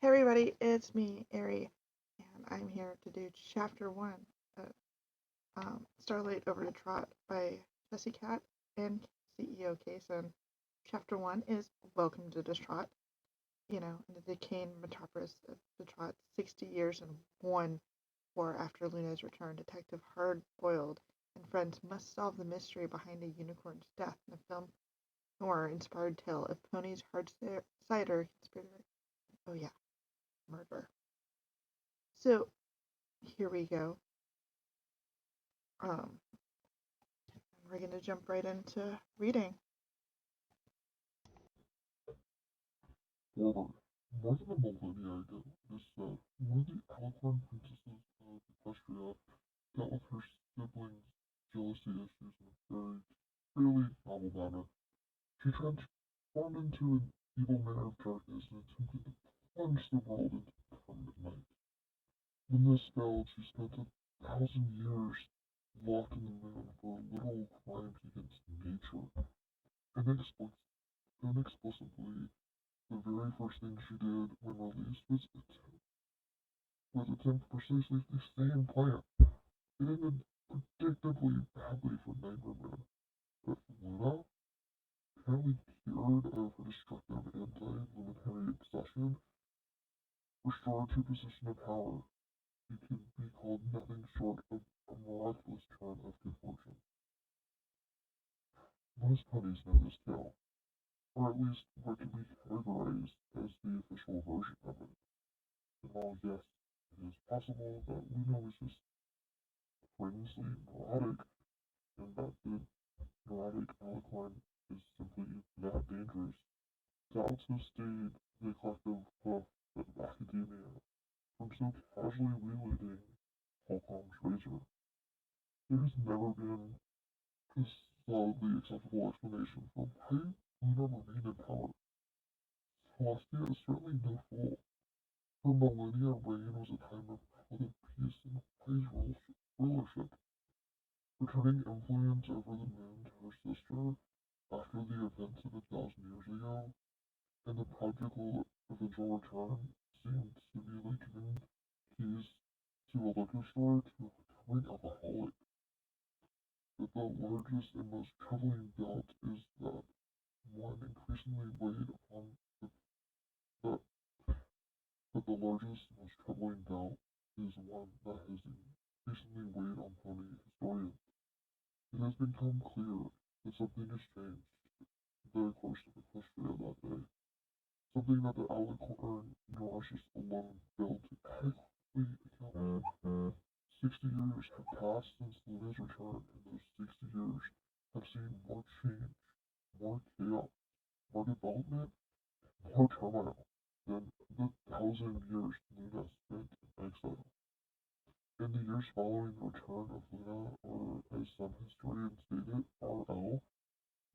Hey everybody, it's me, Ari, and I'm here to do chapter one of Starlight Over Detrot by Jessie Cat and CEO Kason. Chapter one is Welcome to Detrot. In the decaying metropolis of Detrot, 60 years and one war after Luna's return, Detective Hard Boiled and friends must solve the mystery behind a unicorn's death in a film noir inspired tale of Pony's hard cider conspirator. Oh yeah, murder. So here we go. Um, we're going to jump right into reading. Forward. More than a millennia ago, it is said, one of the Alicorn princesses of Equestria dealt with her siblings' jealousy issues in a fairly novel manner. She transformed into an evil mare of darkness and attempted to plunge the world into permanent night. When this failed, she spent 1,000 years locked in the moon for little crimes against nature. Inexplicably, the very first thing she did when released was attempt precisely the same plan. It ended predictably badly for Nightmare Man, but Luna, apparently cured of her destructive anti-luminary obsession, restored to a position of power. She could be called nothing short of a miraculous turn of good fortune. Most ponies know this tale, or at least what can be categorized as the official version of it. And while yes, it is possible that Luna was just famously neurotic, and that the neurotic alicorn is simply that dangerous. Doubts have stayed the collective hoof of academia from so casually wielding Holcomb's razor. There has never been a solidly acceptable explanation for why Luna remained in power. Celestia is certainly no fool. Her millennia reign was a time of relative peace and wise rulership, returning influence over the moon to her sister after the events of 1,000 years ago, and the practical eventual return seemed to be like giving keys to a liquor store to a recovering alcoholic. But the largest and most troubling doubt is that one increasingly weighed upon the, that, that the largest and most troubling doubt is one that has increasingly weighed on pony historians. It has become clear that something has changed in the course of Equestria that day. Something that the Alicorn neurologist alone failed to adequately account for. 60 years have passed since Luna's return, and those 60 years have seen more change, more chaos, more development, more turmoil than the 1,000 years Luna spent in exile. In the years following the return of Luna, or as some historians state it, RL,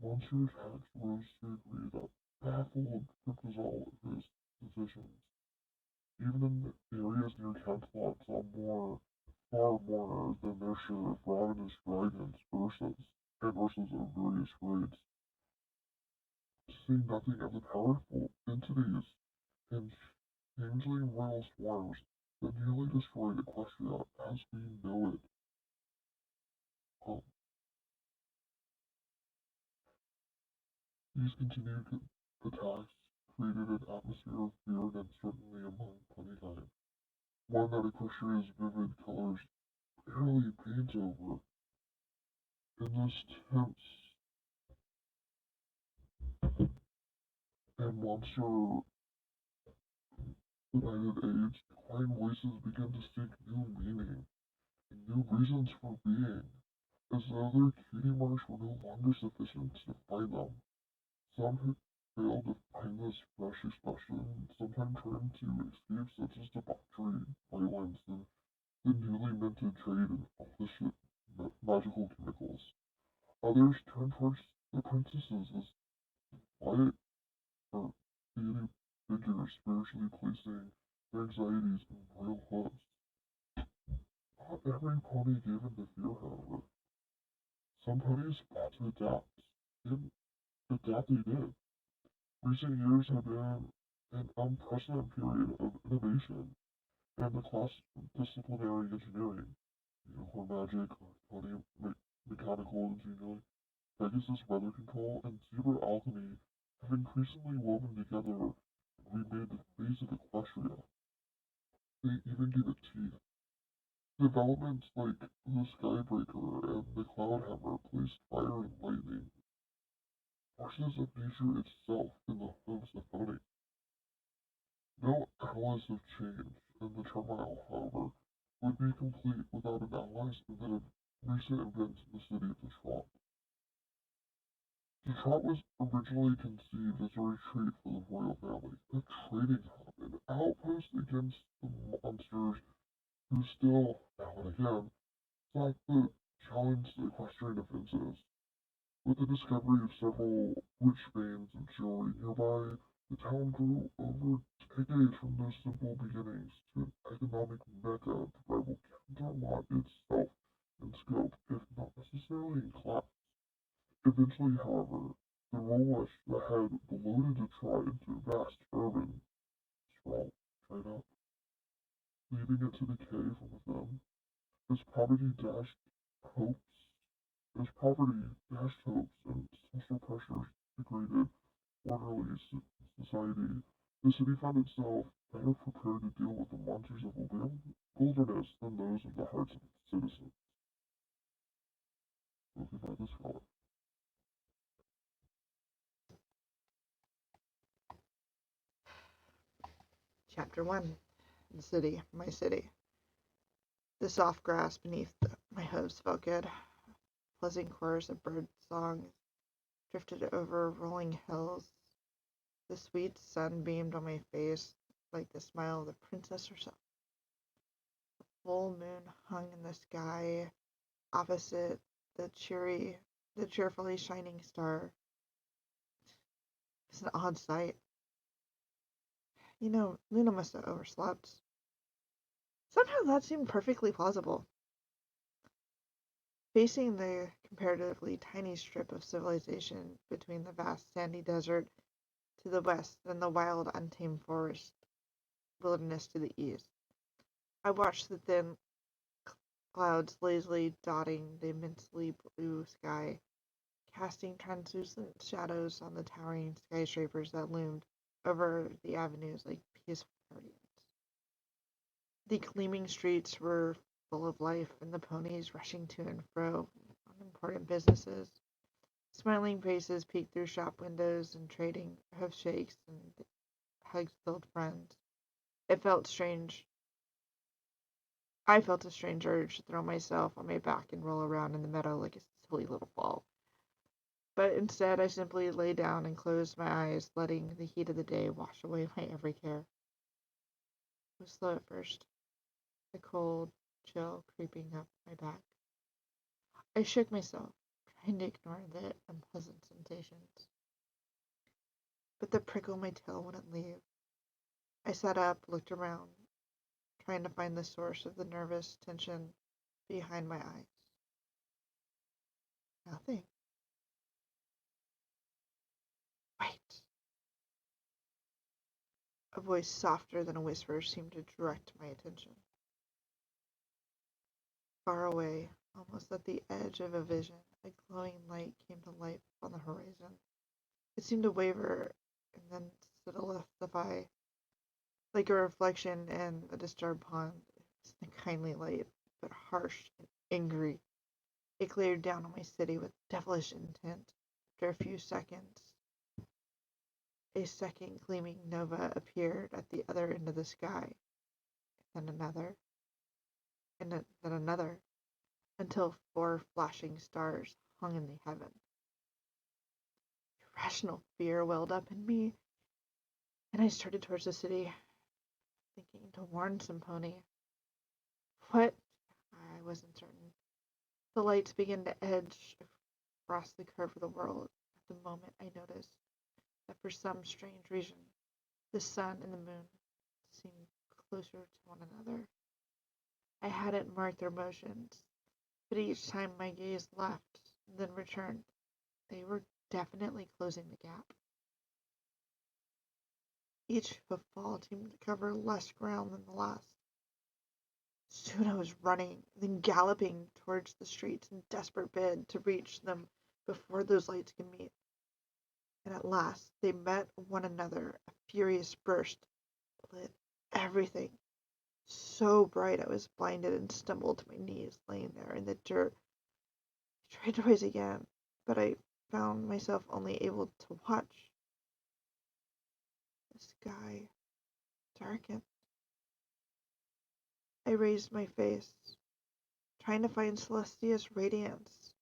Monsieur Tax rose to a degree that baffled Cryptozool of his decisions. Even in areas near Canterlot saw far more than their share of ravenous dragons, ursas of various grades, to say nothing of the powerful entities and changeling royal swarms that nearly destroyed Equestria as we know it. Um, these continued attacks created an atmosphere of fear and uncertainty among Ponykind, one that Equestria's vivid colors barely paint over. In this tense and monster united age, declining voices began to seek new meaning and new reasons for being, as though their cutie marks were no longer sufficient to define them. Some had failed to find this fresh expression, sometimes turned to escape such as debauchery, violence, and the newly minted trade in illicit magical chemicals. Others turned towards the princesses as quiet or deity figures, spiritually placing their anxieties in royal hooves. Not every pony gave in to fear, however. Some ponies fought to adapt, and adapt they did. Recent years have been an unprecedented period of innovation and the cross-disciplinary engineering, unicorn magic, mechanical engineering, Pegasus weather control, and zebra alchemy have increasingly woven together and remade the face of Equestria. They even give it teeth. Developments like the Skybreaker and the Cloudhammer placed fire and lightning, forces of nature itself, in the hooves of Oni. No allies have changed, and the turmoil, however, would be complete without an allies of the recent events in the city of Detrot. Detrot was originally conceived as a retreat for the royal family, a trading hub, an outpost against the monsters who still, now and again, sought to challenge the equestrian defenses. With the discovery of several rich veins of jewelry nearby, the town grew over decades from those simple beginnings to an economic mecca to rival Camelot itself in scope, if not necessarily in class. Eventually, however, the rush that had bloated Detroit into a vast urban sprawl dried up, leaving it to decay from within. As poverty hopes, as poverty dashed hopes and social pressures degraded orderly society, the city found itself better prepared to deal with the monsters of the wilderness than those of the hearts of its citizens. Spoken by the scholar. Chapter 1. The city, my city. The soft grass beneath my hooves felt good. Pleasant chorus of bird songs drifted over rolling hills. The sweet sun beamed on my face like the smile of the princess herself. The full moon hung in the sky opposite the cheerfully shining star. It's an odd sight. Luna must have overslept. Somehow that seemed perfectly plausible. Facing the comparatively tiny strip of civilization between the vast sandy desert to the west and the wild, untamed forest wilderness to the east, I watched the thin clouds lazily dotting the immensely blue sky, casting translucent shadows on the towering skyscrapers that loomed over the avenues like peaceful guardians. The gleaming streets were full of life, and the ponies rushing to and fro on important businesses. Smiling faces peeked through shop windows and trading hoof shakes and hugs filled friends. It felt strange. I felt a strange urge to throw myself on my back and roll around in the meadow like a silly little ball. But instead, I simply lay down and closed my eyes, letting the heat of the day wash away my every care. It was slow at first, the cold chill creeping up my back. I shook myself, trying to ignore the unpleasant sensations. But the prickle in my tail wouldn't leave. I sat up, looked around, trying to find the source of the nervous tension behind my eyes. Nothing. Wait. A voice softer than a whisper seemed to direct my attention. Far away, almost at the edge of a vision, a glowing light came to life on the horizon. It seemed to waver and then solidify like a reflection in a disturbed pond. It was a kindly light, but harsh and angry. It glared down on my city with devilish intent. After a few seconds, a second gleaming nova appeared at the other end of the sky, then another, and then another, until 4 flashing stars hung in the heaven. Irrational fear welled up in me, and I started towards the city, thinking to warn some pony. What? I wasn't certain. The lights began to edge across the curve of the world. At the moment, I noticed that for some strange reason, the sun and the moon seemed closer to one another. I hadn't marked their motions, but each time my gaze left, then returned, they were definitely closing the gap. Each footfall seemed to cover less ground than the last. Soon I was running, then galloping towards the streets in desperate bid to reach them before those lights could meet. And at last they met one another. A furious burst lit everything so bright I was blinded and stumbled to my knees, laying there in the dirt. I tried to rise again, but I found myself only able to watch. The sky darkened. I raised my face, trying to find Celestia's radiance,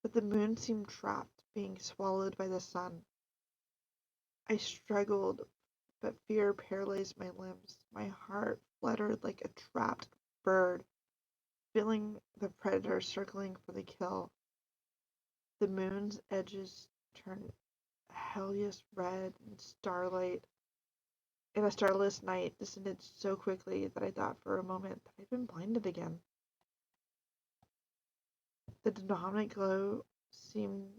but the moon seemed trapped, being swallowed by the sun. I struggled, but fear paralyzed my limbs. My heart fluttered like a trapped bird, feeling the predator circling for the kill. The moon's edges turned hellish red, and starlight in a starless night descended so quickly that I thought for a moment that I'd been blinded again. The dominant glow seemed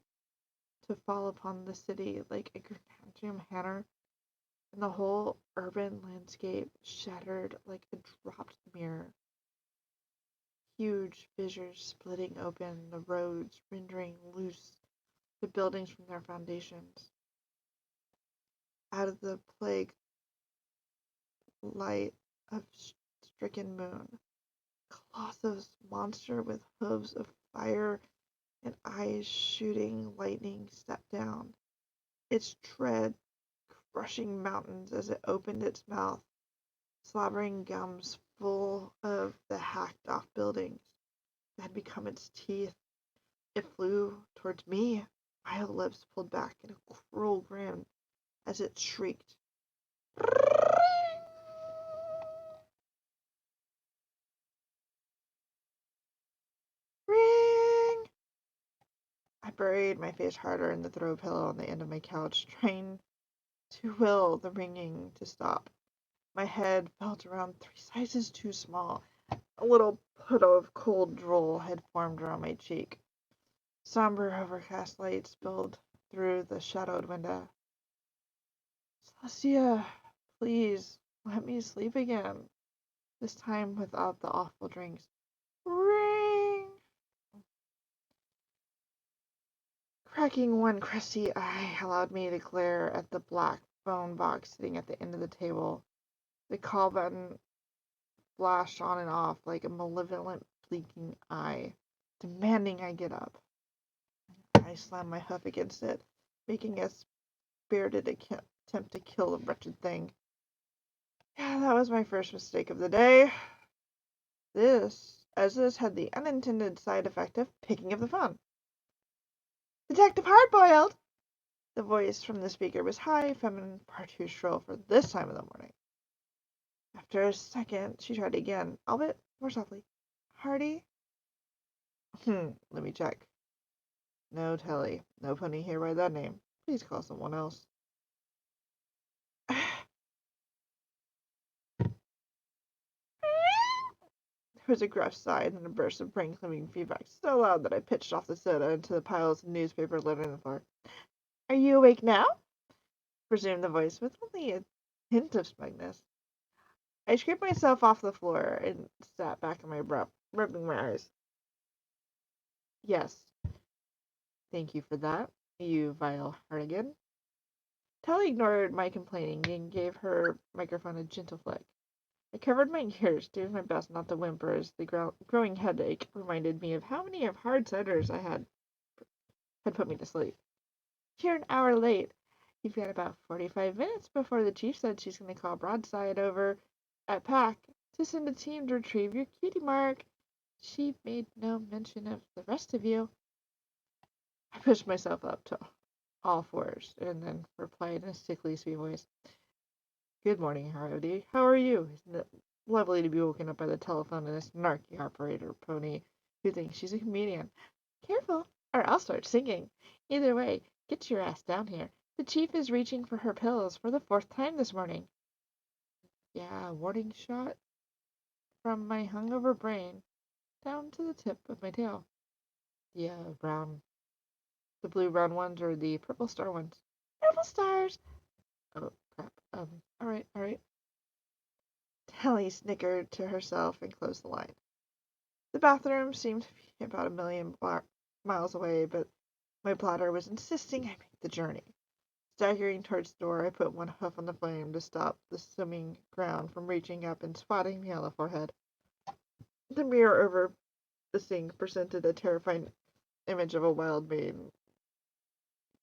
to fall upon the city like a gargantuan hammer, and the whole urban landscape shattered like a dropped mirror. Huge fissures splitting open the roads, rendering loose the buildings from their foundations. Out of the plague light of stricken moon, colossus monster with hooves of fire and eyes shooting lightning stepped down, its tread crushing mountains as it opened its mouth, slobbering gums full of the hacked off buildings that had become its teeth. It flew towards me, my lips pulled back in a cruel grin as it shrieked. Ring! I buried my face harder in the throw pillow on the end of my couch, trying to will the ringing to stop. My head felt around 3 sizes too small. A little puddle of cold drool had formed around my cheek. Somber, overcast light spilled through the shadowed window. Celestia, please, let me sleep again. This time without the awful drinks. Ring! Cracking one crusty eye allowed me to glare at the black phone box sitting at the end of the table. The call button flashed on and off like a malevolent blinking eye, demanding I get up. I slammed my hoof against it, making a spirited attempt to kill the wretched thing. Yeah, that was my first mistake of the day. This had the unintended side effect of picking up the phone. Detective Hardboiled! The voice from the speaker was high, feminine, far too shrill for this time of the morning. After a second, she tried again, albeit more softly. Hardy? Let me check. No, Telly. No pony here by that name. Please call someone else. There was a gruff sigh and then a burst of brain-clearing feedback so loud that I pitched off the soda into the piles of newspaper littering the floor. Are you awake now? Resumed the voice with only a hint of smugness. I scraped myself off the floor and sat back in my breath, rubbing my eyes. Yes. Thank you for that, you vile hardigan. Telly ignored my complaining and gave her microphone a gentle flick. I covered my ears, doing my best not to whimper as the growing headache reminded me of how many of hard ciders I had put me to sleep. You're an hour late. You've got about 45 minutes before the chief said she's going to call broadside over at Pack to send a team to retrieve your cutie mark. She made no mention of the rest of you. I pushed myself up to all fours and then replied in a sickly sweet voice. Good morning, Harody. How are you? Isn't it lovely to be woken up by the telephone and this snarky operator pony who thinks she's a comedian? Careful, or I'll start singing. Either way, get your ass down here. The chief is reaching for her pills for the 4th time this morning. Yeah, warning shot from my hungover brain down to the tip of my tail. The blue brown ones or the purple star ones? Purple stars! Oh, crap. Alright. Tally snickered to herself and closed the line. The bathroom seemed to be about a million miles away, but my bladder was insisting I make the journey. Staggering towards the door, I put one hoof on the flame to stop the swimming ground from reaching up and swatting me on the forehead. The mirror over the sink presented a terrifying image of a wild maiden,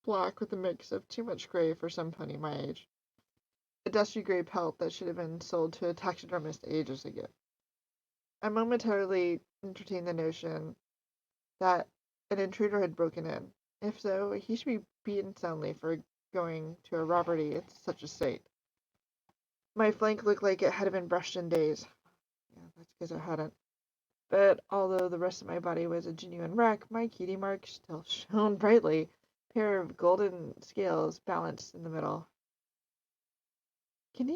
black with a mix of too much gray for some pony my age. A dusty gray pelt that should have been sold to a taxidermist ages ago. I momentarily entertained the notion that an intruder had broken in. If so, he should be beaten soundly for going to a robbery at such a state. My flank looked like it had been brushed in days. Yeah, that's because it hadn't. But although the rest of my body was a genuine wreck, my cutie mark still shone brightly, a pair of golden scales balanced in the middle. Can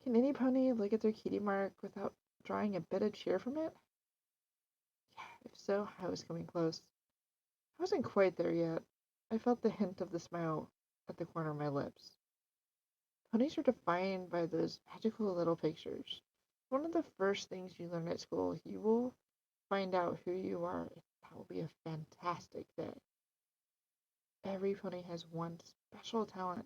any pony look at their cutie mark without drawing a bit of cheer from it? Yeah, if so, I was coming close. I wasn't quite there yet. I felt the hint of the smile at the corner of my lips. Ponies are defined by those magical little pictures. One of the first things you learn at school. You will find out who you are. That will be a fantastic day. Every pony has one special talent,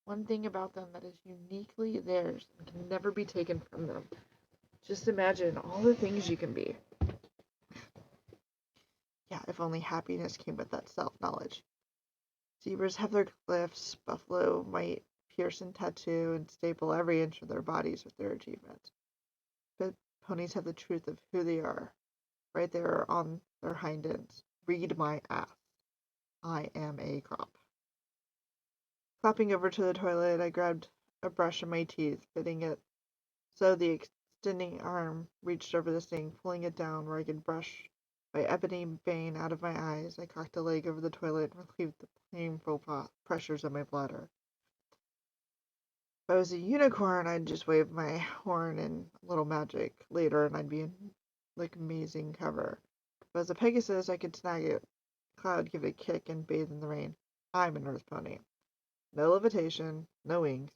one thing about them that is uniquely theirs and can never be taken from them. Just imagine all the things you can be. Yeah, if only happiness came with that self-knowledge. Zebras have their cliffs, buffalo might pierce and tattoo and staple every inch of their bodies with their achievements. But ponies have the truth of who they are, right there on their hind ends. Read my ass. I am a crop. Clapping over to the toilet, I grabbed a brush in my teeth, fitting it so the extending arm reached over the sink, pulling it down where I could brush my ebony bane out of my eyes. I cocked a leg over the toilet and relieved the painful pressures of my bladder. If I was a unicorn, I'd just wave my horn and a little magic later, and I'd be in like amazing cover. If I was a Pegasus, I could snag it, cloud, give it a kick, and bathe in the rain. I'm an earth pony. No levitation, no wings,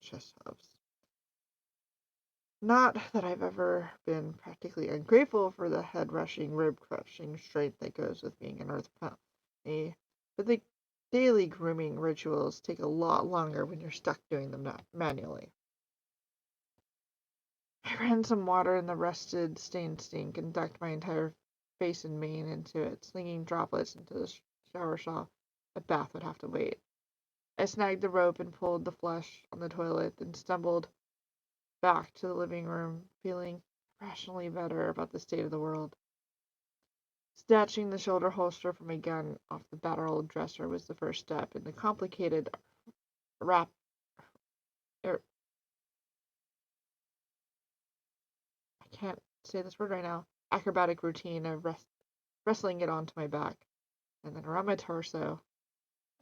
just hooves. Not that I've ever been practically ungrateful for the head-rushing, rib-crushing strength that goes with being an earth pony, but the daily grooming rituals take a lot longer when you're stuck doing them manually. I ran some water in the rusted, stained sink and ducked my entire face and mane into it, slinging droplets into the shower shawl. A bath would have to wait. I snagged the rope and pulled the flush on the toilet, then stumbled back to the living room, feeling rationally better about the state of the world. Snatching the shoulder holster from my gun off the battered dresser was the first step in the complicated rap. Er, I can't say this word right now. Acrobatic routine of wrestling it onto my back and then around my torso.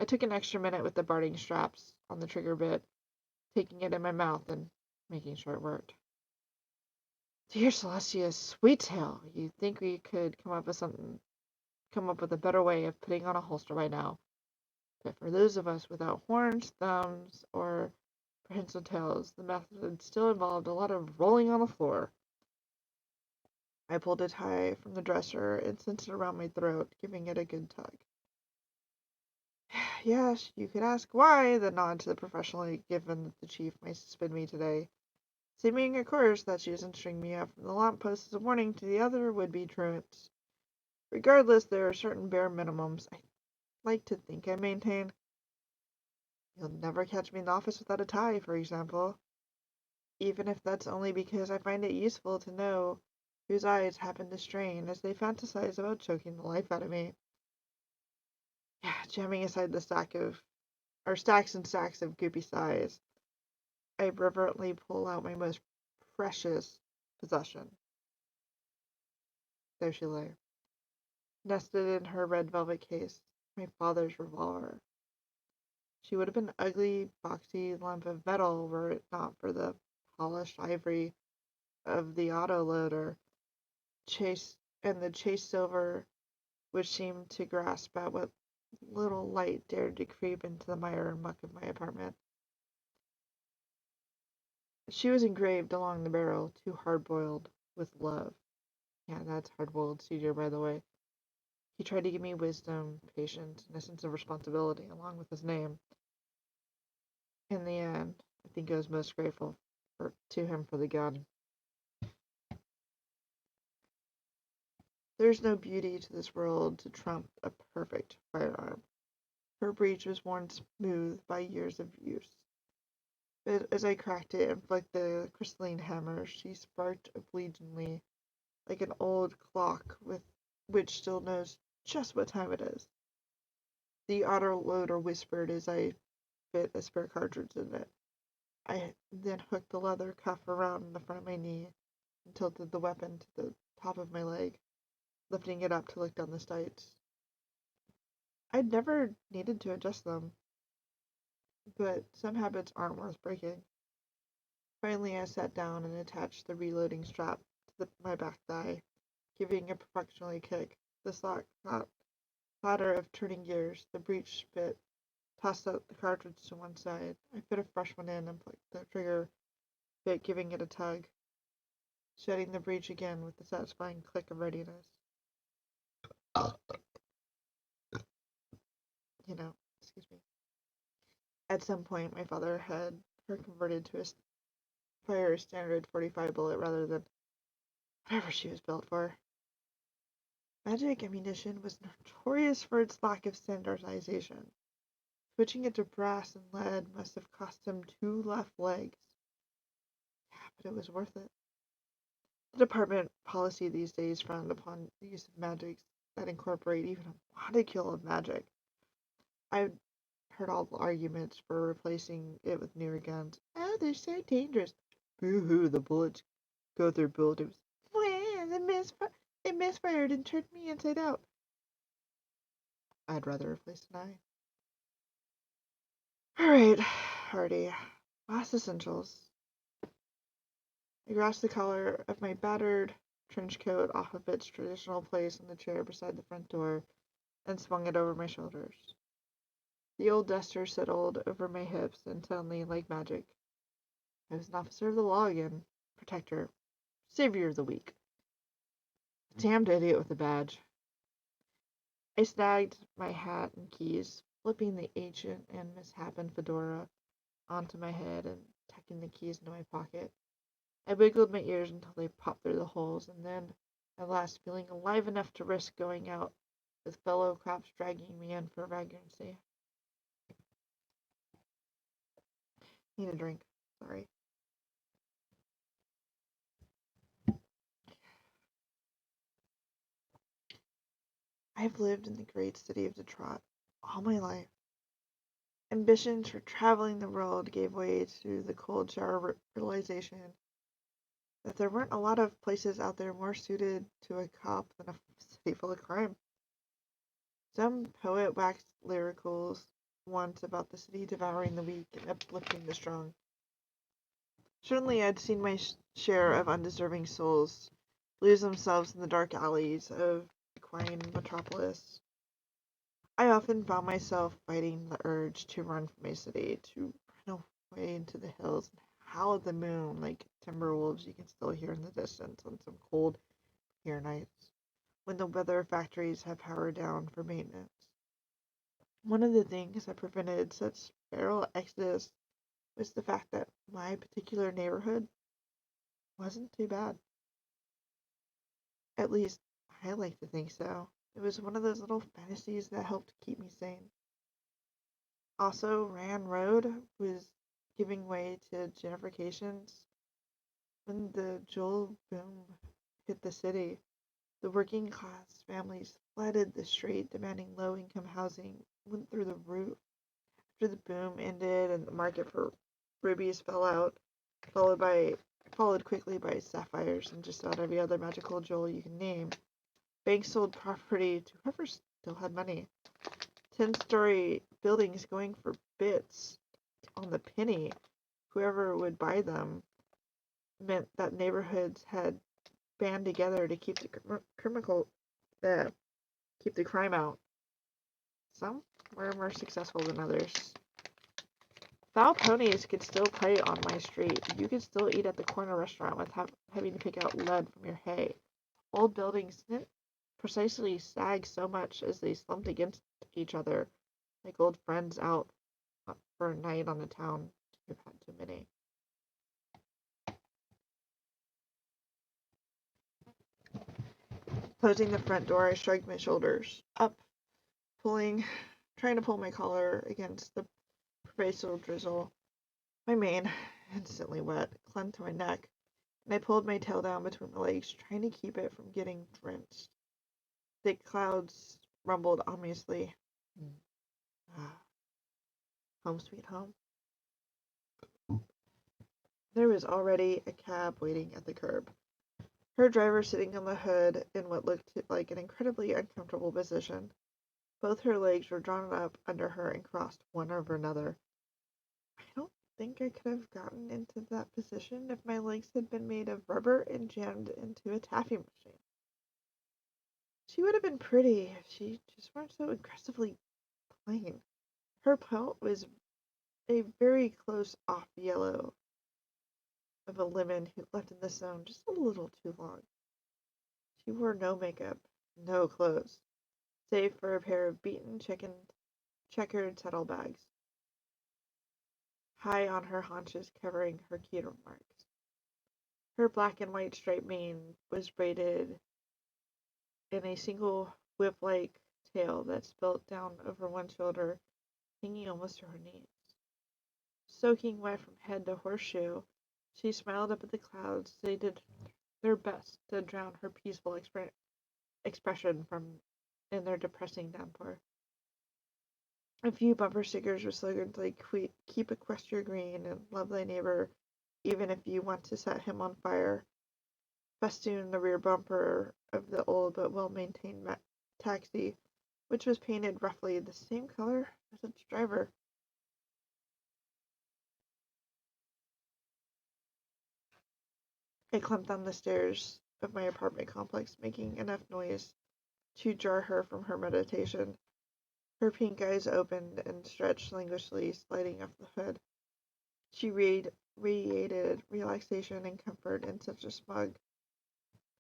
I took an extra minute with the barting straps on the trigger bit, taking it in my mouth and making sure it worked. Dear Celestia, sweet tail, you'd think we could come up with a better way of putting on a holster by now. But for those of us without horns, thumbs, or prehensile tails, the method still involved a lot of rolling on the floor. I pulled a tie from the dresser and cinched it around my throat, giving it a good tug. Yes, you could ask why, the nod to the professionally given that the chief might suspend me today. Seeming, of course, that she doesn't string me up from the lamppost as a warning to the other would-be truants. Regardless, there are certain bare minimums I like to think I maintain. You'll never catch me in the office without a tie, for example. Even if that's only because I find it useful to know whose eyes happen to strain as they fantasize about choking the life out of me. Jamming aside the stacks and stacks of goopy sighs, I reverently pull out my most precious possession. There she lay, nested in her red velvet case, my father's revolver. She would have been an ugly, boxy lump of metal were it not for the polished ivory of the autoloader, the chase silver which seemed to grasp at what little light dared to creep into the mire and muck of my apartment. She was engraved along the barrel, too hard-boiled with love. Yeah, that's hard-boiled Caesar, by the way. He tried to give me wisdom, patience, and a sense of responsibility along with his name. In the end, I think I was most grateful to him for the gun. There's no beauty to this world to trump a perfect firearm. Her breech was worn smooth by years of use. But as I cracked it and flicked the crystalline hammer, she sparked obediently, like an old clock which still knows just what time it is. The autoloader whispered as I fit a spare cartridge in it. I then hooked the leather cuff around the front of my knee and tilted the weapon to the top of my leg, lifting it up to look down the sights. I'd never needed to adjust them, but some habits aren't worth breaking. Finally, I sat down and attached the reloading strap to my back thigh, giving a professional kick. The clatter of turning gears, the breech bit, tossed out the cartridge to one side. I fit a fresh one in and flicked the trigger bit, giving it a tug, shutting the breech again with the satisfying click of readiness. Excuse me. At some point, my father had her converted to a fire standard 45 bullet rather than whatever she was built for. Magic ammunition was notorious for its lack of standardization. Switching it to brass and lead must have cost him 2 left legs. Yeah, but it was worth it. The department policy these days frowned upon the use of magics that incorporate even a modicule of magic. I've heard all the arguments for replacing it with newer guns. Oh, they're so dangerous. Boo-hoo, the bullets go through buildings. They misfired and turned me inside out. I'd rather replace an eye. Alright, Hardy. Last essentials. I grasped the collar of my battered trench coat off of its traditional place on the chair beside the front door and swung it over my shoulders. The old duster settled over my hips, and suddenly, like magic, I was an officer of the law again. Protector. Savior of the weak. Damned idiot with a badge. I snagged my hat and keys, flipping the ancient and misshapen fedora onto my head and tucking the keys into my pocket. I wiggled my ears until they popped through the holes, and then, at last, feeling alive enough to risk going out with fellow cops dragging me in for vagrancy. Need a drink. Sorry. I've lived in the great city of Detrot all my life. Ambitions for traveling the world gave way to the cold shower realization that there weren't a lot of places out there more suited to a cop than a city full of crime. Some poet waxed lyricals once about the city devouring the weak and uplifting the strong. Certainly, I'd seen my share of undeserving souls lose themselves in the dark alleys of the quiet metropolis. I often found myself fighting the urge to run from my city, to run away into the hills and howl at the moon like timber wolves you can still hear in the distance on some cold, clear nights when the weather factories have powered down for maintenance. One of the things that prevented such feral exodus was the fact that my particular neighborhood wasn't too bad. At least, I like to think so. It was one of those little fantasies that helped keep me sane. Also, Rand Road was giving way to gentrifications when the jewel boom hit the city. The working class families flooded the street, demanding low income housing went through the roof. After the boom ended and the market for rubies fell out, followed quickly by sapphires and just about every other magical jewel you can name, banks sold property to whoever still had money. 10-story buildings going for bits on the penny. Whoever would buy them meant that neighborhoods had band together to keep keep the crime out. Some were more successful than others. Foul ponies could still prey on my street. You could still eat at the corner restaurant without having to pick out lead from your hay. Old buildings didn't precisely sag so much as they slumped against each other, like old friends out for a night on the town. You've had too many. Closing the front door, I shrugged my shoulders up, trying to pull my collar against the pervasive drizzle. My mane, instantly wet, clung to my neck, and I pulled my tail down between my legs, trying to keep it from getting drenched. Thick clouds rumbled ominously. Home sweet home. There was already a cab waiting at the curb, her driver sitting on the hood in what looked like an incredibly uncomfortable position. Both her legs were drawn up under her and crossed one over another. I don't think I could have gotten into that position if my legs had been made of rubber and jammed into a taffy machine. She would have been pretty if she just weren't so aggressively plain. Her pelt was a very close off yellow of a lemon left in the sun just a little too long. She wore no makeup, no clothes, save for a pair of beaten checkered saddlebags, high on her haunches covering her keto marks. Her black and white striped mane was braided in a single whip-like tail that spilled down over one shoulder, hanging almost to her knees. Soaking wet from head to horseshoe, she smiled up at the clouds. They did their best to drown her peaceful expression in their depressing downpour. A few bumper stickers with slogans like "Keep Equestria green" and "Love thy neighbor, even if you want to set him on fire" festooned the rear bumper of the old but well-maintained taxi, which was painted roughly the same color as its driver. I clumped down the stairs of my apartment complex, making enough noise to jar her from her meditation. Her pink eyes opened and stretched languishingly, sliding off the hood. She radiated relaxation and comfort in such a smug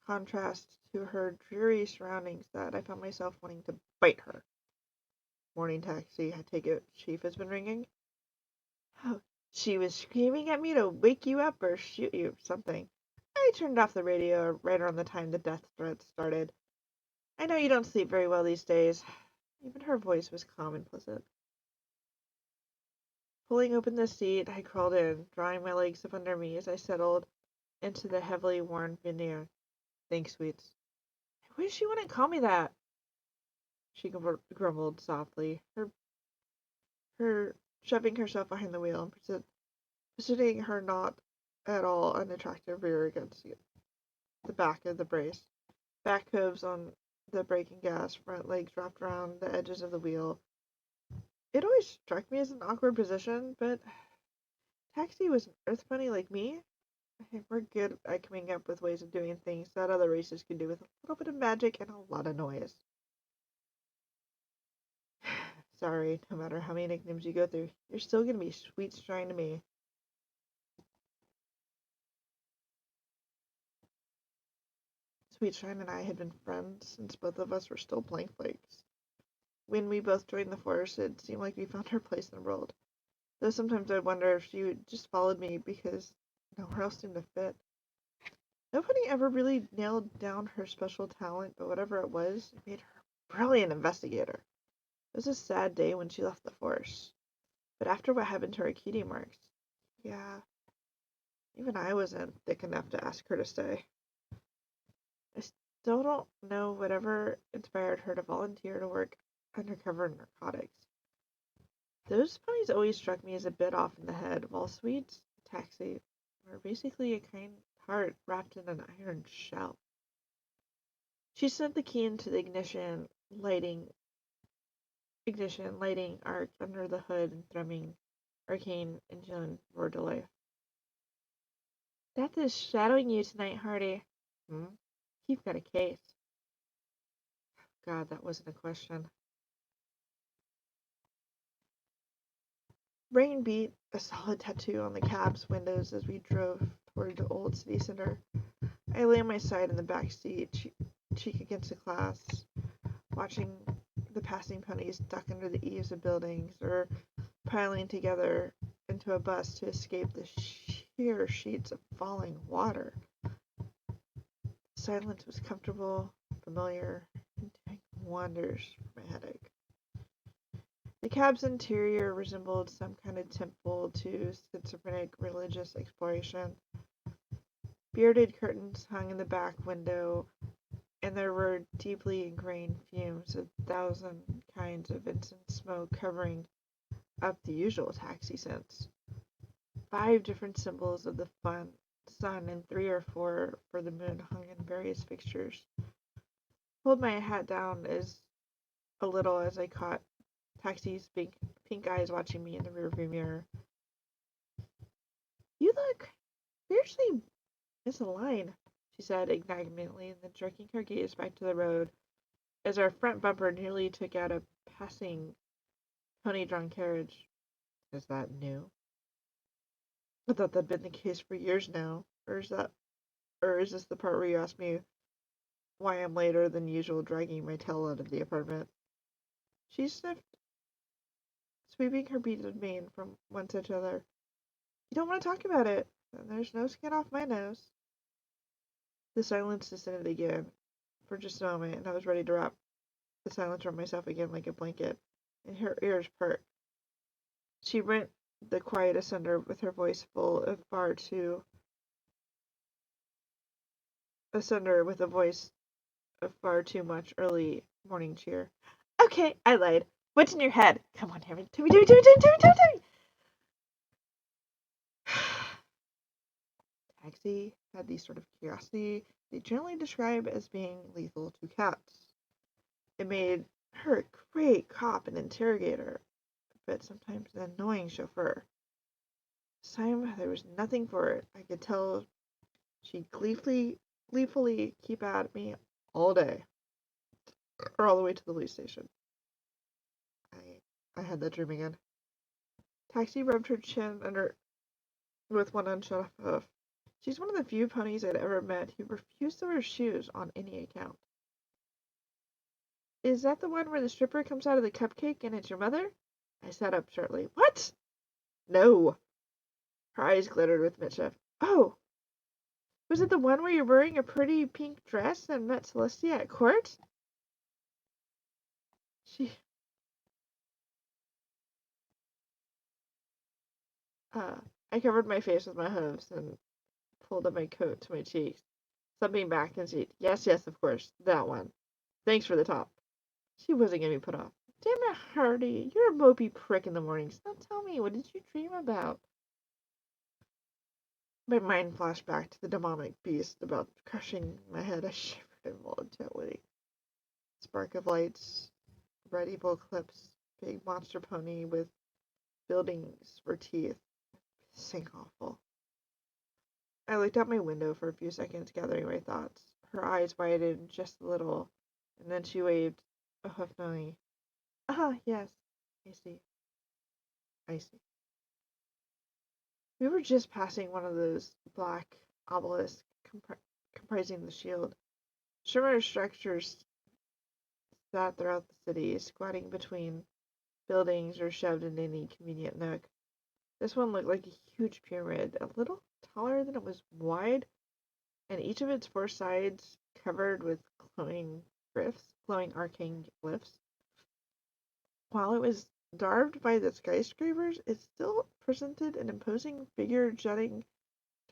contrast to her dreary surroundings that I found myself wanting to bite her. Morning taxi, I take it Chief has been ringing? Oh, she was screaming at me to wake you up or shoot you, something. I turned off the radio right around the time the death threats started. I know you don't sleep very well these days. Even her voice was calm and pleasant. Pulling open the seat, I crawled in, drawing my legs up under me as I settled into the heavily worn veneer. Thanks, sweets. I wish you wouldn't call me that, she grumbled softly, her shoving herself behind the wheel and positioning her not at all unattractive rear against the back of the brace. Back hooves on the brake and gas, front legs wrapped around the edges of the wheel. It always struck me as an awkward position, but Taxi was an earth pony like me. We're good at coming up with ways of doing things that other races can do with a little bit of magic and a lot of noise. Sorry, no matter how many nicknames you go through, you're still gonna be Sweet Strine to me. Sweet Strine and I had been friends since both of us were still blank flakes. When we both joined the force, it seemed like we found our place in the world. Though sometimes I'd wonder if she just followed me because nowhere else seemed to fit. Nobody ever really nailed down her special talent, but whatever it was, it made her a brilliant investigator. It was a sad day when she left the force. But after what happened to her cutie marks, yeah, even I wasn't thick enough to ask her to stay. I still don't know whatever inspired her to volunteer to work undercover in narcotics. Those ponies always struck me as a bit off in the head, while Sweet's taxi were basically a kind heart wrapped in an iron shell. She sent the key into the lighting arc under the hood and thrumming arcane engine roared to life. Death is shadowing you tonight, Hardy. You've got a case. God, that wasn't a question. Rain beat a solid tattoo on the cab's windows as we drove toward the old city center. I lay on my side in the back seat, cheek against the glass, watching the passing ponies duck under the eaves of buildings or piling together into a bus to escape the sheer sheets of falling water. Silence was comfortable, familiar, and doing wonders for my headache. The cab's interior resembled some kind of temple to schizophrenic religious exploration. Bearded curtains hung in the back window, and there were deeply ingrained fumes of 1,000 kinds of incense smoke covering up the usual taxi scents. 5 different symbols of the sun and 3 or 4 for the moon hung in various fixtures. Pulled my hat down a little as I caught Taxi's pink eyes watching me in the rearview mirror. "You look fiercely misaligned," she said enigmatically, and then jerking her gaze back to the road as our front bumper nearly took out a passing pony-drawn carriage. "Is that new?" "I thought that'd been the case for years now. Or is this the part where you ask me why I'm later than usual dragging my tail out of the apartment?" She sniffed, sweeping her beaded mane from one side to the other. "You don't want to talk about it? Then there's no skin off my nose." The silence descended again for just a moment, and I was ready to wrap the silence around myself again like a blanket, and her ears perked. She rent the quiet asunder with her voice full of far too much early morning cheer. "Okay, I lied. What's in your head? Come on, Harry. Tell me, tell me, tell me, tell me, tell me, tell me." Taxi had the sort of curiosity they generally describe as being lethal to cats. It made her a great cop and interrogator, but sometimes an annoying chauffeur. This time there was nothing for it. I could tell she'd gleefully keep at me all day, or all the way to the police station. I had that dream again. Taxi rubbed her chin under with one unshut hoof. She's one of the few ponies I'd ever met who refused to wear shoes on any account. "Is that the one where the stripper comes out of the cupcake and it's your mother?" I sat up shortly. "What?" "No." Her eyes glittered with mischief. "Oh, was it the one where you're wearing a pretty pink dress and met Celestia at court?" She, uh, I covered my face with my hooves and pulled up my coat to my cheeks, slumping back in seat. Yes, of course, that one. Thanks for the top." She wasn't gonna be put off. "Damn it, Hardy, you're a mopey prick in the mornings. Now tell me, what did you dream about?" My mind flashed back to the demonic beast about crushing my head. I shivered involuntarily. Spark of lights, red evil clips, big monster pony with buildings for teeth. Sink awful. I looked out my window for a few seconds, gathering my thoughts. Her eyes widened just a little, and then she waved a hoof knowingly. "Ah, yes, I see. I see." We were just passing one of those black obelisks comprising the shield. Similar structures sat throughout the city, squatting between buildings or shoved in any convenient nook. This one looked like a huge pyramid, a little taller than it was wide, and each of its 4 sides covered with glowing arcane glyphs. While it was dwarfed by the skyscrapers, it still presented an imposing figure jutting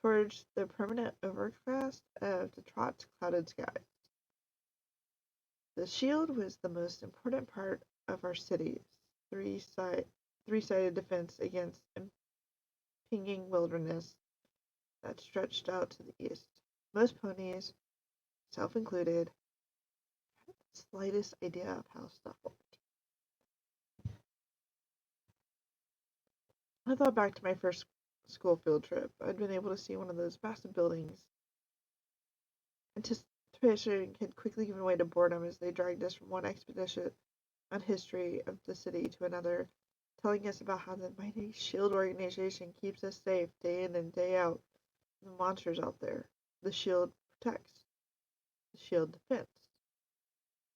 towards the permanent overcast of Detrot's clouded skies. The shield was the most important part of our city's three-sided defense against impinging wilderness that stretched out to the east. Most ponies, self included, had the slightest idea of how stuff worked. I thought back to my first school field trip. I'd been able to see one of those massive buildings. Anticipation had quickly given way to boredom as they dragged us from one expedition on history of the city to another, telling us about how the mighty SHIELD organization keeps us safe day in and day out from the monsters out there. The SHIELD protects. The SHIELD defends.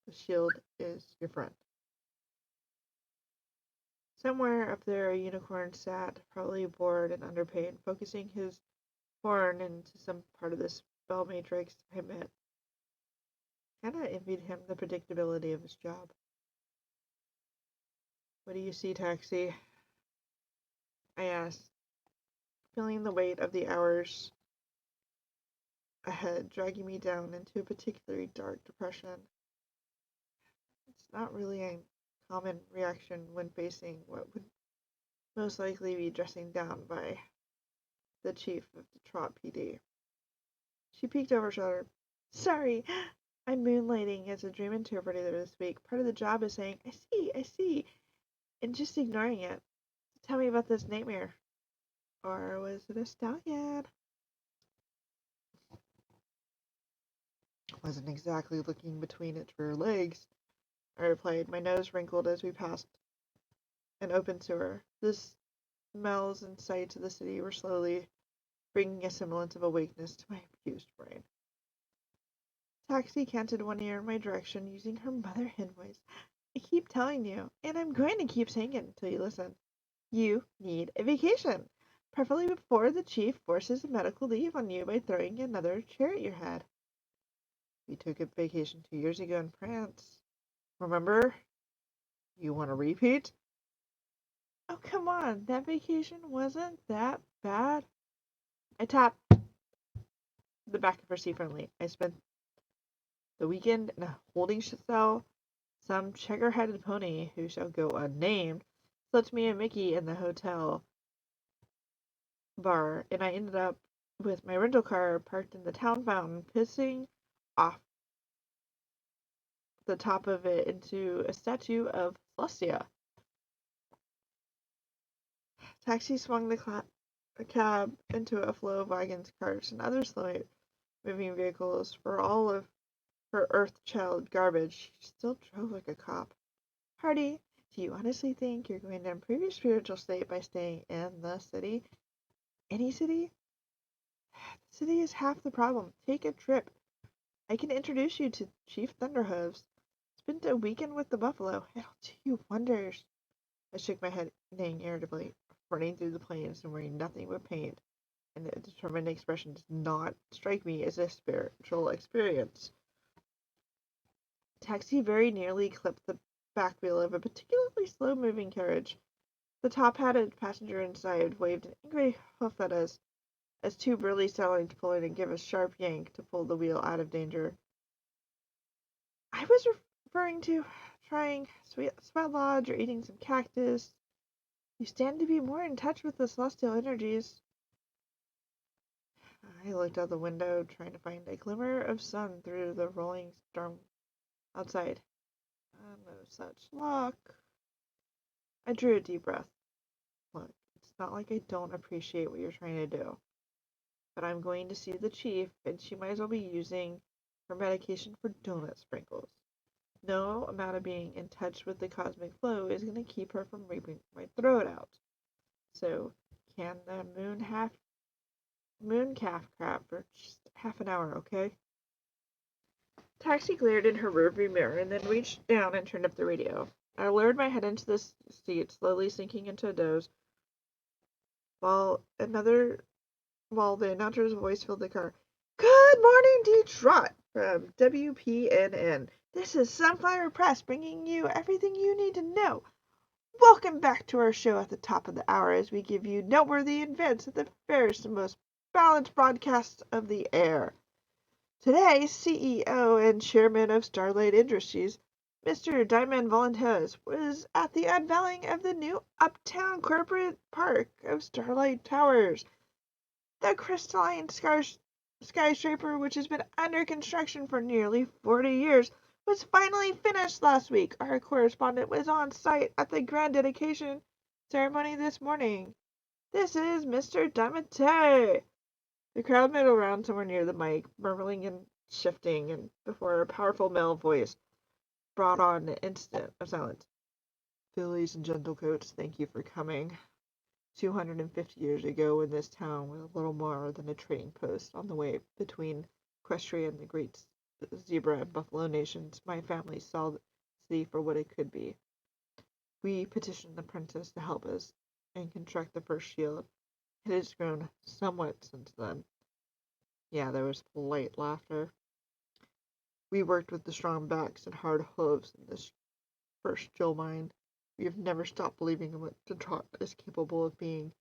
The SHIELD is your friend. Somewhere up there a unicorn sat, probably bored and underpaid, focusing his horn into some part of the spell matrix I met. Kinda envied him the predictability of his job. What do you see, Taxi? I asked, feeling the weight of the hours ahead dragging me down into a particularly dark depression. It's not really a common reaction when facing what would most likely be dressing down by the chief of Detrot PD. She peeked over her shoulder. Sorry, I'm moonlighting as a dream interpreter this week. Part of the job is saying, I see, and just ignoring it. Tell me about this nightmare. Or was it a stallion? Wasn't exactly looking between its rear legs, I replied, my nose wrinkled as we passed an open sewer. The smells and sights of the city were slowly bringing a semblance of awakeness to my confused brain. Taxi canted one ear in my direction, using her mother hen voice. I keep telling you, and I'm going to keep saying it until you listen. You need a vacation, preferably before the chief forces a medical leave on you by throwing another chair at your head. We took a vacation 2 years ago in France. Remember? You want a repeat? Oh, come on. That vacation wasn't that bad. I tapped the back of her seat friendly. I spent the weekend in a holding cell. Some checker-headed pony, who shall go unnamed, slipped me a Mickey in the hotel bar, and I ended up with my rental car parked in the town fountain, pissing off the top of it into a statue of Celestia. Taxi swung the cab into a flow of wagons, carts, and other slow-moving vehicles. For all of her Earth-child garbage, she still drove like a cop. Hardy, do you honestly think you're going to improve your spiritual state by staying in the city? Any city? The city is half the problem. Take a trip. I can introduce you to Chief Thunderhooves. Spend a weekend with the buffalo. It'll do you wonders. I shook my head, neighing irritably, running through the plains and wearing nothing but paint, and a determined expression does not strike me as a spiritual experience. Taxi very nearly clipped the back wheel of a particularly slow-moving carriage. The top-hatted passenger inside waved an angry hoof at us as two burly stallions pulled in and gave a sharp yank to pull the wheel out of danger. I was referring to trying Sweat Lodge or eating some cactus. You stand to be more in touch with the celestial energies. I looked out the window, trying to find a glimmer of sun through the rolling storm outside. No such luck. I drew a deep breath. Look, it's not like I don't appreciate what you're trying to do, but I'm going to see the chief, and she might as well be using her medication for donut sprinkles. No amount of being in touch with the cosmic flow is going to keep her from ripping my throat out. So, can the moon calf crap for just half an hour, okay? Taxi glared in her rearview mirror and then reached down and turned up the radio. I lowered my head into the seat, slowly sinking into a doze, while the announcer's voice filled the car. Good morning, Detrot, from WPNN. This is Sunflower Press, bringing you everything you need to know. Welcome back to our show at the top of the hour as we give you noteworthy events at the fairest and most balanced broadcast of the air. Today, CEO and chairman of Starlight Industries, Mr. Diamond Volunteers, was at the unveiling of the new uptown corporate park of Starlight Towers. The crystalline skyscraper, which has been under construction for nearly 40 years, was finally finished last week. Our correspondent was on site at the grand dedication ceremony this morning. This is Mr. Diamante. The crowd made around somewhere near the mic, murmuring and shifting, and before a powerful male voice brought on an instant of silence. Fillies and gentlecoats, thank you for coming. 250 years ago, in this town was little more than a trading post on the way between Equestria and the great zebra and buffalo nations, my family saw the city for what it could be. We petitioned the princess to help us and construct the first shield. It has grown somewhat since then. Yeah, there was polite laughter. We worked with the strong backs and hard hooves in this first Jill mine. We have never stopped believing in what Detrot is capable of being,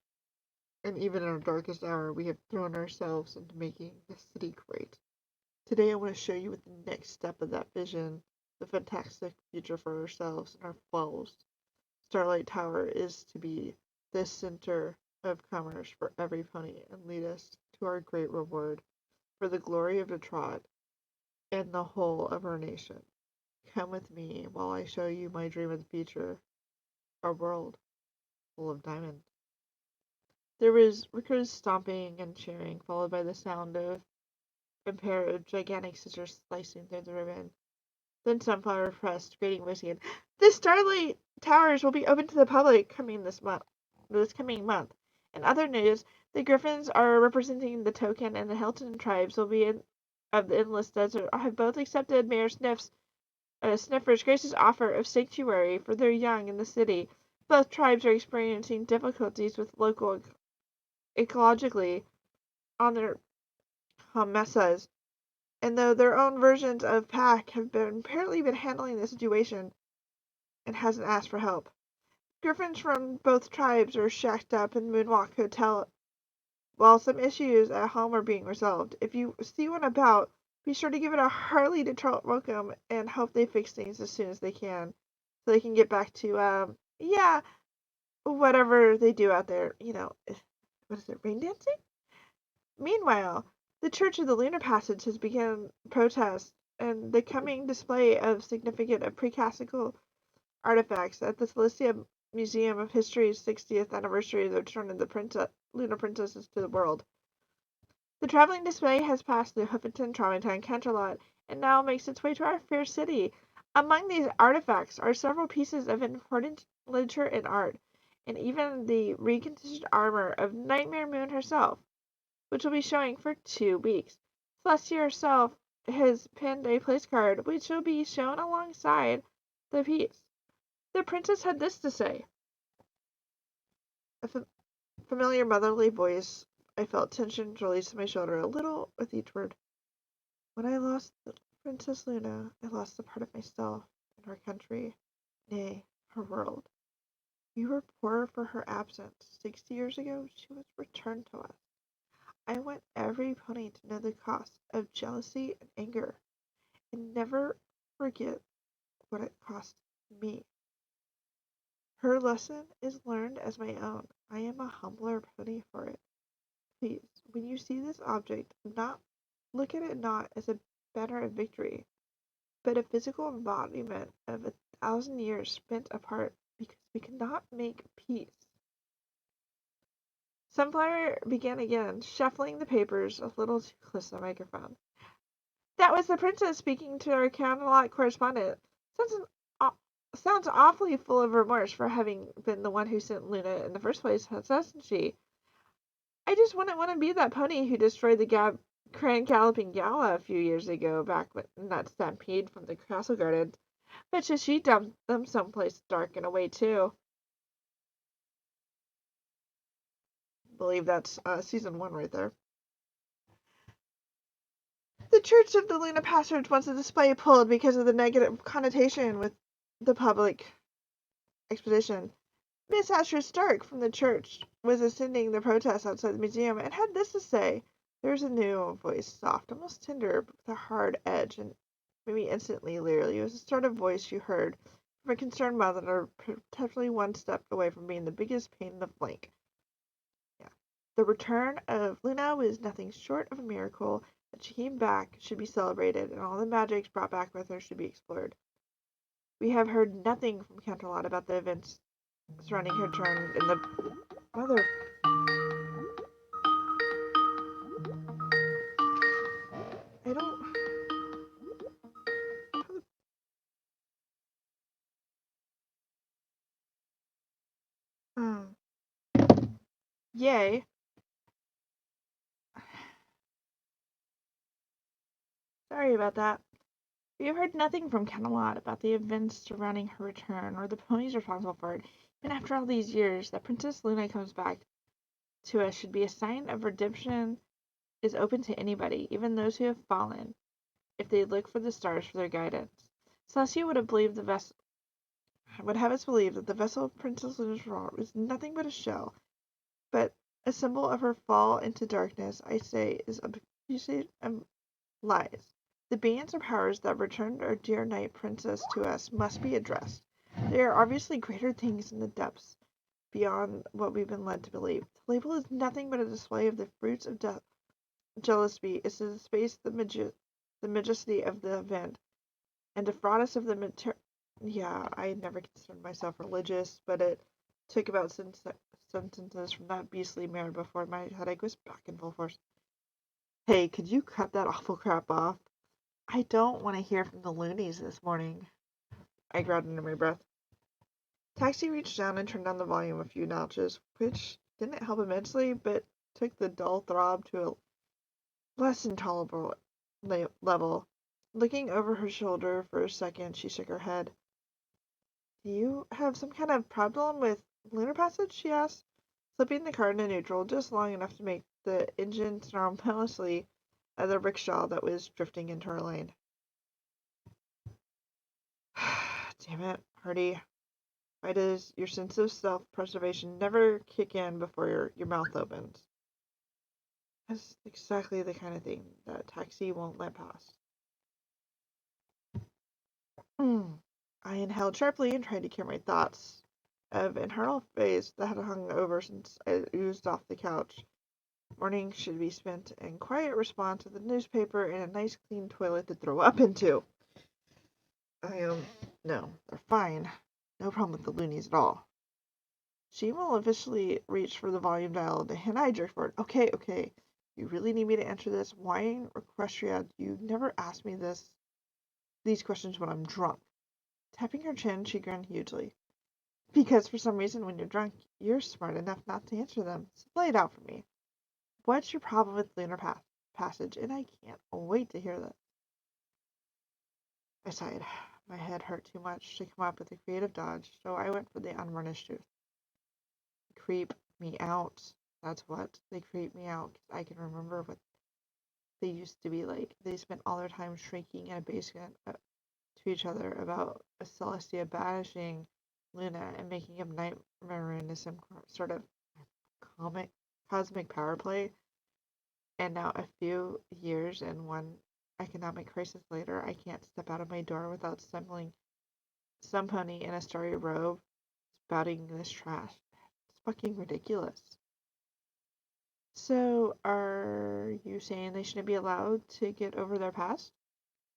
and even in our darkest hour, we have thrown ourselves into making the city great. Today, I want to show you what the next step of that vision, the fantastic future for ourselves and our foes. Starlight Tower is to be the center of commerce for every pony and lead us to our great reward for the glory of Detrot and the whole of our nation. Come with me while I show you my dream of the future, a world full of diamonds. There was recruits stomping and cheering, followed by the sound of a pair of gigantic scissors slicing through the ribbon. Then Sunflower pressed, grating whiskey, and the Starlight Towers will be open to the public this coming month. In other news, the Griffins are representing the Token, and the Hilton tribes of the Endless Desert have both accepted Mayor Sniffer's gracious offer of sanctuary for their young in the city. Both tribes are experiencing difficulties with local ecologically on their mesas, and though their own versions of Pack have apparently been handling the situation and hasn't asked for help. Griffins from both tribes are shacked up in Moonwalk Hotel while some issues at home are being resolved. If you see one about, be sure to give it a hearty Detroit welcome and hope they fix things as soon as they can so they can get back to whatever they do out there. What is it, rain dancing? Meanwhile, the Church of the Lunar Passage has begun protests and the coming display of significant preclassical artifacts at the Celestia Museum of History's 60th anniversary of the return of the lunar princesses to the world. The traveling display has passed through Huffington, Tramontan, Canterlot, and now makes its way to our fair city. Among these artifacts are several pieces of important literature and art, and even the reconstituted armor of Nightmare Moon herself, which will be showing for 2 weeks. Celestia herself has pinned a place card, which will be shown alongside the piece. The princess had this to say. A familiar motherly voice. I felt tension release in my shoulder a little with each word. When I lost the Princess Luna, I lost a part of myself and her country, nay, her world. We were poor for her absence. 60 years ago, she was returned to us. I want every pony to know the cost of jealousy and anger, and never forget what it cost me. Her lesson is learned as my own. I am a humbler pony for it. Please, when you see this object, look at it not as a banner of victory, but a physical embodiment of 1,000 years spent apart because we cannot make peace. Sunflower began again, shuffling the papers a little too close to the microphone. That was the princess speaking to our Camelot correspondent. Sounds awfully full of remorse for having been the one who sent Luna in the first place, hasn't she? I just wouldn't want to be that pony who destroyed the Grand Galloping Gala a few years ago, back in that stampede from the castle gardens. Bet you she dumped them someplace dark and away too. Believe that's season 1 right there. The Church of the Luna Passage wants the display pulled because of the negative connotation with the public expedition. Miss Asher Stark from the church was attending the protest outside the museum and had this to say. There's a new voice, soft, almost tender, but with a hard edge, and maybe instantly leery. It was the sort of voice you heard from a concerned mother, potentially one step away from being the biggest pain in the flank. Yeah. The return of Luna was nothing short of a miracle. That she came back should be celebrated, and all the magics brought back with her should be explored. We have heard nothing from Canterlot about the events surrounding her turn in the mother. I don't. Yay. Sorry about that. We have heard nothing from Camelot about the events surrounding her return or the ponies responsible for it. And after all these years, that Princess Luna comes back to us should be a sign of redemption is open to anybody, even those who have fallen, if they look for the stars for their guidance. Celestia would have us believe that the vessel of Princess Luna's role is nothing but a shell, but a symbol of her fall into darkness, I say, is abuse and lies. The beings or powers that returned our dear Night Princess to us must be addressed. There are obviously greater things in the depths beyond what we've been led to believe. The label is nothing but a display of the fruits of jealousy. It's to space the majesty of the event and defraud us of the Yeah, I never considered myself religious, but it took about sentences from that beastly mare before my headache was back in full force. Hey, could you cut that awful crap off? I don't want to hear from the loonies this morning. I growled under my breath. Taxi reached down and turned down the volume a few notches, which didn't help immensely, but took the dull throb to a less intolerable level. Looking over her shoulder for a second, she shook her head. Do you have some kind of problem with lunar passage? She asked, slipping the car into neutral just long enough to make the engine snarl maliciously at the rickshaw that was drifting into her lane. Damn it, Hardy. Why does your sense of self-preservation never kick in before your mouth opens? That's exactly the kind of thing that Taxi won't let pass. I inhaled sharply and tried to clear my thoughts of internal phase that had hung over since I oozed off the couch. Morning should be spent in quiet response to the newspaper and a nice clean toilet to throw up into. No, they're fine. No problem with the loonies at all. She maliciously reached for the volume dial, and I jerked for it. Okay. You really need me to answer this? Why in Equestria you never ask me these questions when I'm drunk? Tapping her chin, she grinned hugely. Because for some reason when you're drunk, you're smart enough not to answer them. So lay it out for me. What's your problem with lunar passage? And I can't wait to hear that. I sighed. My head hurt too much to come up with a creative dodge, so I went for the unvarnished truth. Creep me out. That's what. They creep me out. I can remember what they used to be like. They spent all their time shrieking in a basement to each other about Celestia banishing Luna and making up Nightmare into some sort of cosmic power play. And now, a few years and one economic crisis later, I can't step out of my door without stumbling some pony in a starry robe spouting this trash. It's fucking ridiculous. So, are you saying they shouldn't be allowed to get over their past?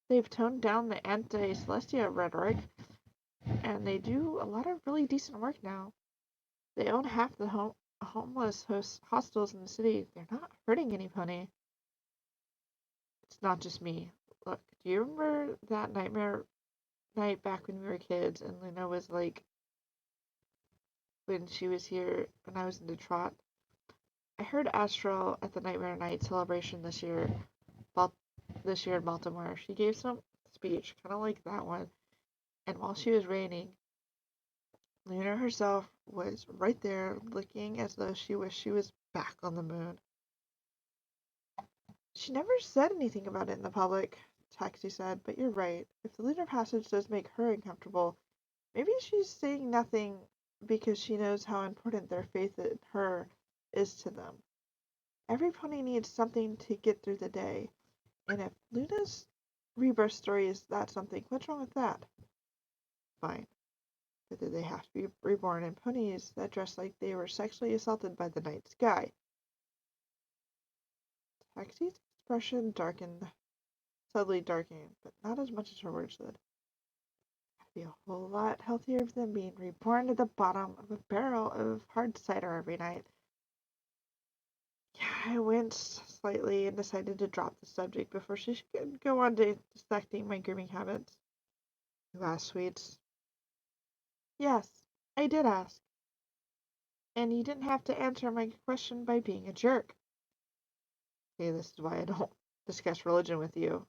They've toned down the anti-Celestia rhetoric, and they do a lot of really decent work now. They own half the homeless hostels in the city. They're not hurting any pony. It's not just me. Look, do you remember that nightmare night back when we were kids and Luna was like, when she was here, when I was in Detrot? I heard Astral at the Nightmare Night celebration this year in Baltimore. She gave some speech, kind of like that one, and while she was raining, Luna herself was right there looking as though she wished she was back on the moon. She never said anything about it in the public, Taxi said, but you're right. If the lunar passage does make her uncomfortable, maybe she's saying nothing because she knows how important their faith in her is to them. Every pony needs something to get through the day, and if Luna's rebirth story is that something, what's wrong with that? Fine. But did they have to be reborn in ponies that dressed like they were sexually assaulted by the night sky? Taxi's expression subtly darkened, but not as much as her words did. I'd be a whole lot healthier than being reborn at the bottom of a barrel of hard cider every night. Yeah, I winced slightly and decided to drop the subject before she could go on to dissecting my grooming habits. You asked, sweets? Yes, I did ask. And you didn't have to answer my question by being a jerk. Okay, this is why I don't discuss religion with you.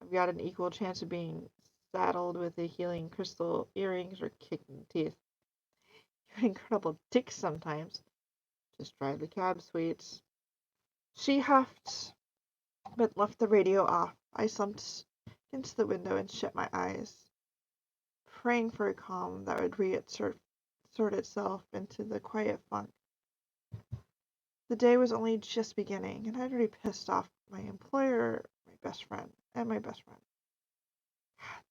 I've got an equal chance of being saddled with a healing crystal earrings or kicking teeth. You're an incredible dick sometimes. Just drive the cab, sweets. She huffed, but left the radio off. I slumped against the window and shut my eyes, praying for a calm that would sort itself into the quiet funk. The day was only just beginning, and I'd already pissed off my employer, my best friend, and my best friend.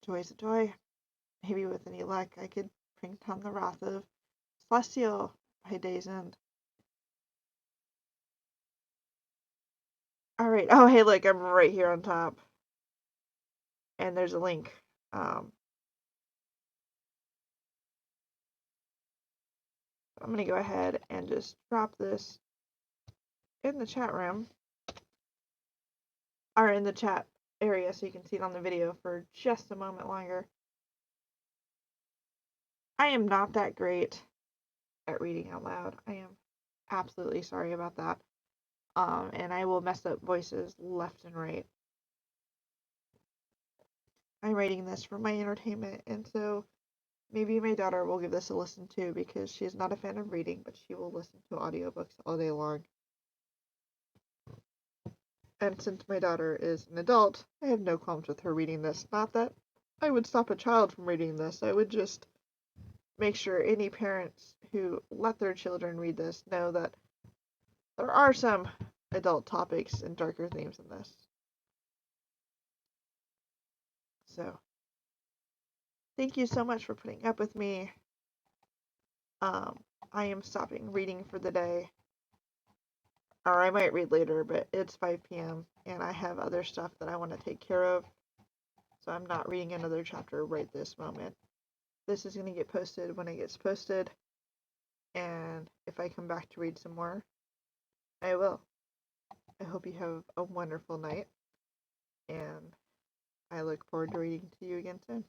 Joy's a joy. Maybe with any luck, I could bring down the wrath of Celestial by day's end. Alright, oh hey look, I'm right here on top. And there's a link. I'm gonna go ahead and just drop this in the chat room. Or in the chat area so you can see it on the video for just a moment longer. I am not that great at reading out loud. I am absolutely sorry about that. And I will mess up voices left and right. I'm writing this for my entertainment, and so maybe my daughter will give this a listen too, because she's not a fan of reading, but she will listen to audiobooks all day long. And since my daughter is an adult, I have no qualms with her reading this. Not that I would stop a child from reading this. I would just make sure any parents who let their children read this know that there are some adult topics and darker themes in this. So, thank you so much for putting up with me. I am stopping reading for the day. Or I might read later, but it's 5 p.m. and I have other stuff that I want to take care of. So I'm not reading another chapter right this moment. This is going to get posted when it gets posted. And if I come back to read some more, I will. I hope you have a wonderful night. And I look forward to reading to you again soon.